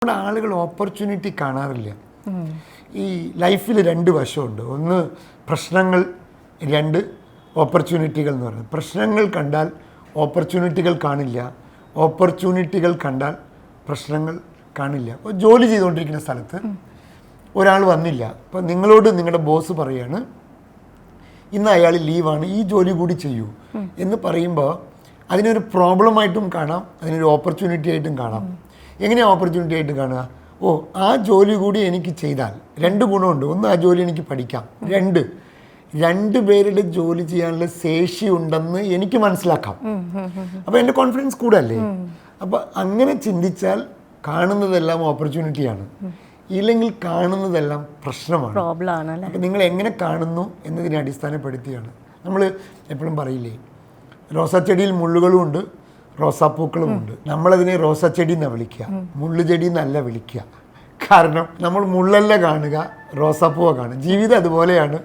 നമ്മുടെ ആളുകൾ ഓപ്പർച്യൂണിറ്റി കാണാറില്ല. ഈ ലൈഫിൽ രണ്ട് വശമുണ്ട്. ഒന്ന് പ്രശ്നങ്ങൾ, രണ്ട് ഓപ്പർച്യൂണിറ്റികൾ എന്ന് പറയുന്നത്. പ്രശ്നങ്ങൾ കണ്ടാൽ ഓപ്പർച്യൂണിറ്റികൾ കാണില്ല, ഓപ്പർച്യൂണിറ്റികൾ കണ്ടാൽ പ്രശ്നങ്ങൾ കാണില്ല. അപ്പോൾ ജോലി ചെയ്തുകൊണ്ടിരിക്കുന്ന സ്ഥലത്ത് ഒരാൾ വന്നില്ല. അപ്പോൾ നിങ്ങളോട് നിങ്ങളുടെ ബോസ് പറയാണ്, ഇന്ന് അയാൾ ലീവാണ്, ഈ ജോലി കൂടി ചെയ്യൂ എന്ന് പറയുമ്പോൾ അതിനൊരു പ്രോബ്ലമായിട്ടും കാണാം, അതിനൊരു ഓപ്പർച്യൂണിറ്റി ആയിട്ടും കാണാം. എങ്ങനെയാണ് ഓപ്പർച്യൂണിറ്റി ആയിട്ട് കാണുക? ഓ, ആ ജോലി കൂടി എനിക്ക് ചെയ്താൽ രണ്ട് ഗുണമുണ്ട്. ഒന്ന്, ആ ജോലി എനിക്ക് പഠിക്കാം. രണ്ട് പേരുടെ ജോലി ചെയ്യാനുള്ള ശേഷി ഉണ്ടെന്ന് എനിക്ക് മനസ്സിലാക്കാം. അപ്പോൾ എൻ്റെ കോൺഫിഡൻസ് കൂടല്ലേ? അപ്പോൾ അങ്ങനെ ചിന്തിച്ചാൽ കാണുന്നതെല്ലാം ഓപ്പർച്യൂണിറ്റിയാണ്, ഇല്ലെങ്കിൽ കാണുന്നതെല്ലാം പ്രശ്നമാണ്. അപ്പം നിങ്ങൾ എങ്ങനെ കാണുന്നു എന്നതിനെ അടിസ്ഥാനപ്പെടുത്തിയാണ്. നമ്മൾ എപ്പോഴും പറയില്ലേ, റോസാച്ചെടിയിൽ മുള്ളുകളും ഉണ്ട്, റോസാപ്പൂക്കളും ഉണ്ട്. നമ്മളതിനെ റോസാച്ചെടി എന്നാണ് വിളിക്കുക, മുള്ളുചെടി എന്നല്ല വിളിക്കുക. കാരണം നമ്മൾ മുള്ളല്ല കാണുക, റോസാപ്പൂവ കാണുക. ജീവിതം അതുപോലെയാണ്.